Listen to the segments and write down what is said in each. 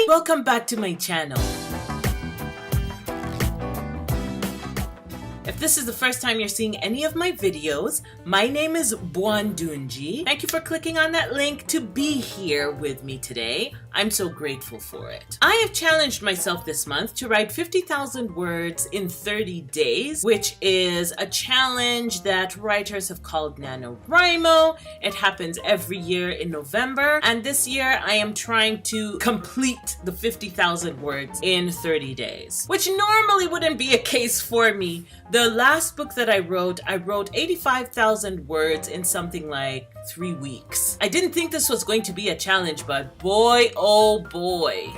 Welcome back to my channel. If this is the first time you're seeing any of my videos, my name is Bwandunji. Thank you for clicking on that link to be here with me today. I'm so grateful for it. I have challenged myself this month to write 50,000 words in 30 days, which is a challenge that writers have called Nanowrimo. It happens every year in November, and this year I am trying to complete the 50,000 words in 30 days, which normally wouldn't be a case for me. The last book that I wrote 85,000 words in something like 3 weeks. I didn't think this was going to be a challenge, but boy, oh boy,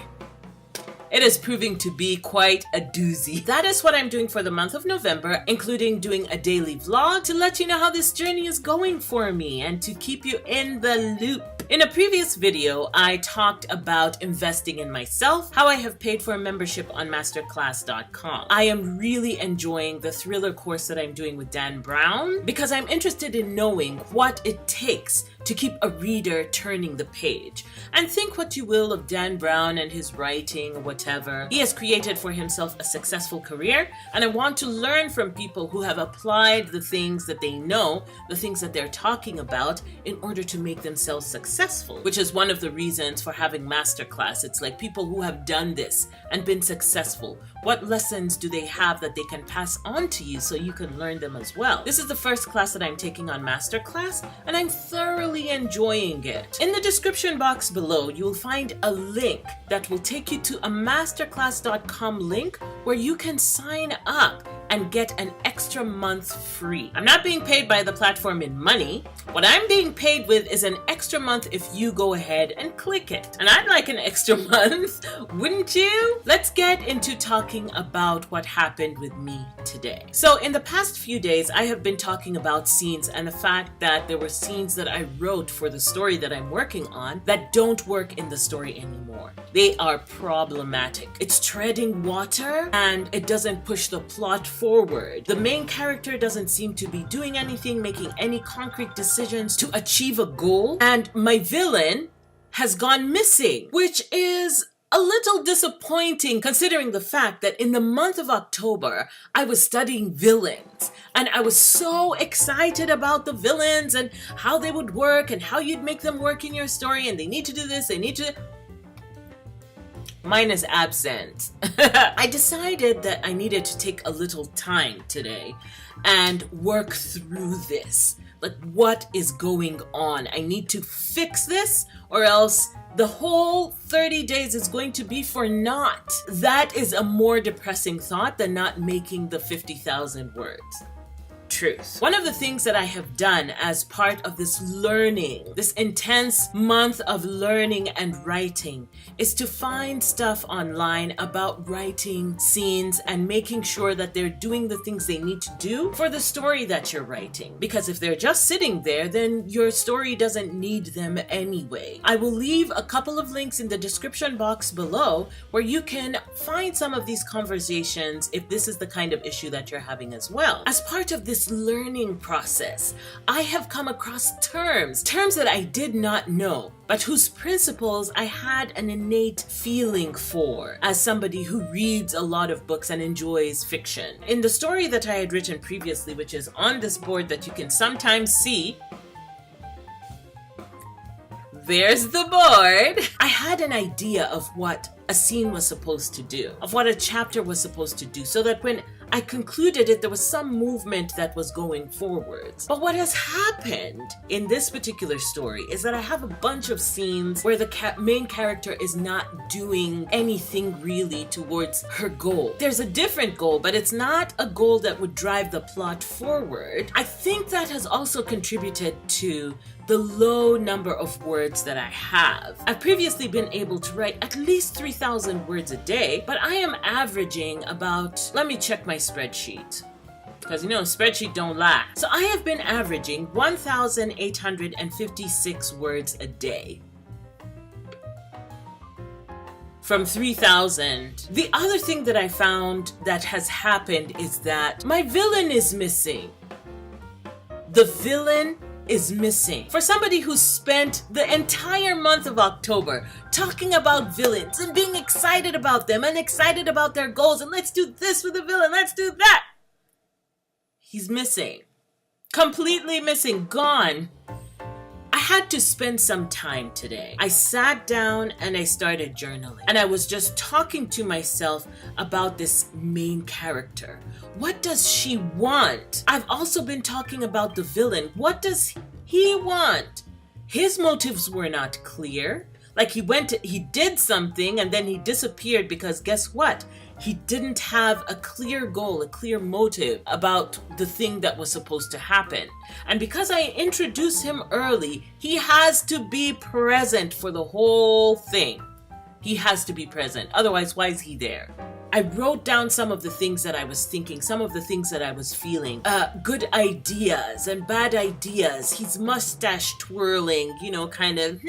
it is proving to be quite a doozy. That is what I'm doing for the month of November, including doing a daily vlog to let you know how this journey is going for me and to keep you in the loop. In a previous video, I talked about investing in myself, how I have paid for a membership on Masterclass.com. I am really enjoying the thriller course that I'm doing with Dan Brown because I'm interested in knowing what it takes to keep a reader turning the page. And think what you will of Dan Brown and his writing or whatever. He has created for himself a successful career, and I want to learn from people who have applied the things that they know, the things that they're talking about, in order to make themselves successful, which is one of the reasons for having Masterclass. It's like people who have done this and been successful. What lessons do they have that they can pass on to you so you can learn them as well? This is the first class that I'm taking on Masterclass, and I'm thoroughly enjoying it. In the description box below, you'll find a link that will take you to a masterclass.com link where you can sign up and get an extra month free. I'm not being paid by the platform in money. What I'm being paid with is an extra month if you go ahead and click it. And I'd like an extra month, wouldn't you? Let's get into talking about what happened with me today. So in the past few days, I have been talking about scenes and the fact that there were scenes that I wrote for the story that I'm working on that don't work in the story anymore. They are problematic. It's treading water and it doesn't push the plot forward. The main character doesn't seem to be doing anything, making any concrete decisions to achieve a goal, and my villain has gone missing, which is a little disappointing considering the fact that in the month of October, I was studying villains and I was so excited about the villains and how they would work and how you'd make them work in your story, and they need to do this, they need to... Mine is absent. I decided that I needed to take a little time today and work through this. Like, what is going on? I need to fix this or else the whole 30 days is going to be for naught. That is a more depressing thought than not making the 50,000 words. Truth. One of the things that I have done as part of this learning, this intense month of learning and writing, is to find stuff online about writing scenes and making sure that they're doing the things they need to do for the story that you're writing. Because if they're just sitting there, then your story doesn't need them anyway. I will leave a couple of links in the description box below where you can find some of these conversations if this is the kind of issue that you're having as well. As part of this learning process, I have come across terms that I did not know, but whose principles I had an innate feeling for as somebody who reads a lot of books and enjoys fiction. In the story that I had written previously, which is on this board that you can sometimes see, there's the board. I had an idea of what a scene was supposed to do, of what a chapter was supposed to do, so that when I concluded it, there was some movement that was going forwards. But what has happened in this particular story is that I have a bunch of scenes where the main character is not doing anything really towards her goal. There's a different goal, but it's not a goal that would drive the plot forward. I think that has also contributed to the low number of words that I have. I've previously been able to write at least 3,000 words a day, but I am averaging about, let me check my spreadsheet, because you know, spreadsheet don't lie. So I have been averaging 1,856 words a day. From 3,000. The other thing that I found that has happened is that my villain is missing. The villain is missing. For somebody who spent the entire month of October talking about villains and being excited about them and excited about their goals and let's do this with the villain, let's do that. He's missing. Completely missing. Gone. I had to spend some time today. I sat down and I started journaling. And I was just talking to myself about this main character. What does she want? I've also been talking about the villain. What does he want? His motives were not clear. Like he did something and then he disappeared because guess what? He didn't have a clear goal, a clear motive about the thing that was supposed to happen. And because I introduced him early, he has to be present for the whole thing. He has to be present. Otherwise, why is he there? I wrote down some of the things that I was thinking, some of the things that I was feeling. Good ideas and bad ideas. He's mustache twirling, kind of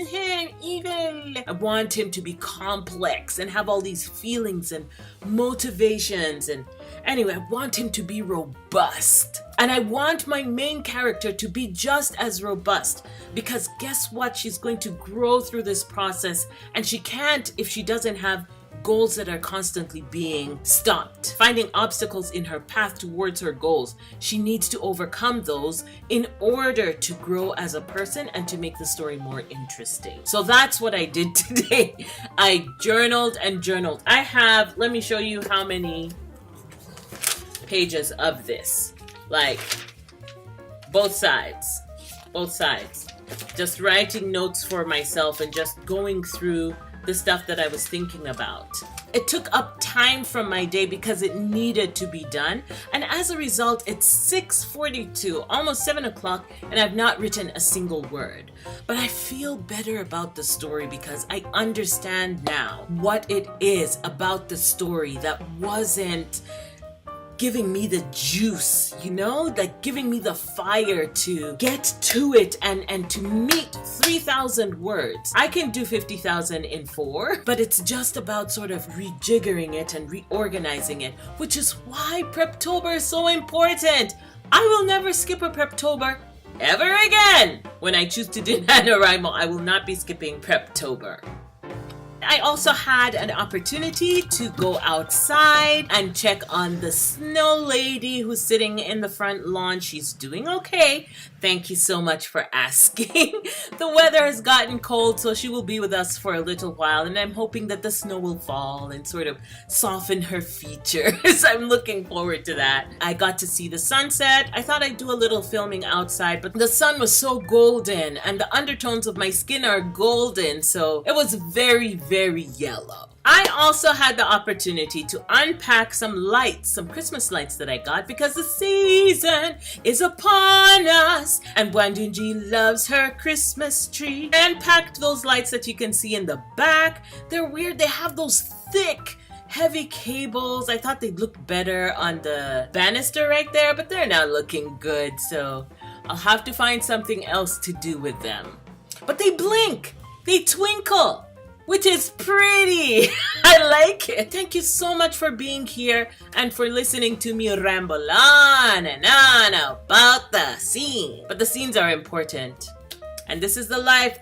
evil. I want him to be complex and have all these feelings and motivations. And anyway, I want him to be robust. And I want my main character to be just as robust because guess what? She's going to grow through this process and she can't if she doesn't have goals that are constantly being stopped, finding obstacles in her path towards her goals. She needs to overcome those in order to grow as a person and to make the story more interesting. So that's what I did today. I journaled and journaled. I have, let me show you how many pages of this. Like both sides. Just writing notes for myself and just going through the stuff that I was thinking about. It took up time from my day because it needed to be done. And as a result, it's 6:42, almost 7 o'clock, and I've not written a single word. But I feel better about the story because I understand now what it is about the story that wasn't giving me the juice, like giving me the fire to get to it and to meet 3,000 words. I can do 50,000 in 4, but it's just about sort of rejiggering it and reorganizing it, which is why Preptober is so important. I will never skip a Preptober ever again. When I choose to do Nanowrimo, I will not be skipping Preptober. I also had an opportunity to go outside and check on the snow lady who's sitting in the front lawn. She's doing okay. Thank you so much for asking. The weather has gotten cold, so she will be with us for a little while, and I'm hoping that the snow will fall and sort of soften her features. I'm looking forward to that. I got to see the sunset. I thought I'd do a little filming outside, but the sun was so golden, and the undertones of my skin are golden, so it was very, very yellow. I also had the opportunity to unpack some lights, some Christmas lights that I got because the season is upon us and Bwandunji loves her Christmas tree. I unpacked those lights that you can see in the back. They're weird. They have those thick, heavy cables. I thought they'd look better on the banister right there, but they're not looking good, so I'll have to find something else to do with them. But they blink. They twinkle, which is pretty. I like it. Thank you so much for being here and for listening to me ramble on and on about the scene. But the scenes are important. And this is the life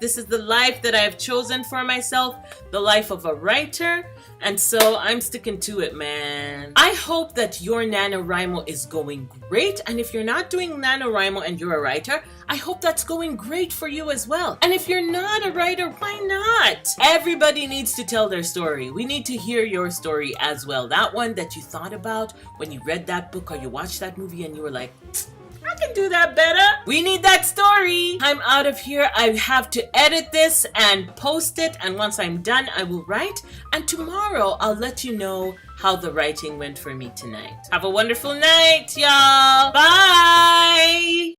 that I have chosen for myself, the life of a writer. And so I'm sticking to it, man. I hope that your NaNoWriMo is going great. And if you're not doing NaNoWriMo and you're a writer, I hope that's going great for you as well. And if you're not a writer, why not? Everybody needs to tell their story. We need to hear your story as well. That one that you thought about when you read that book or you watched that movie and you were like, I can do that better. We need that story. I'm out of here. I have to edit this and post it. And once I'm done, I will write. And tomorrow, I'll let you know how the writing went for me tonight. Have a wonderful night, y'all. Bye.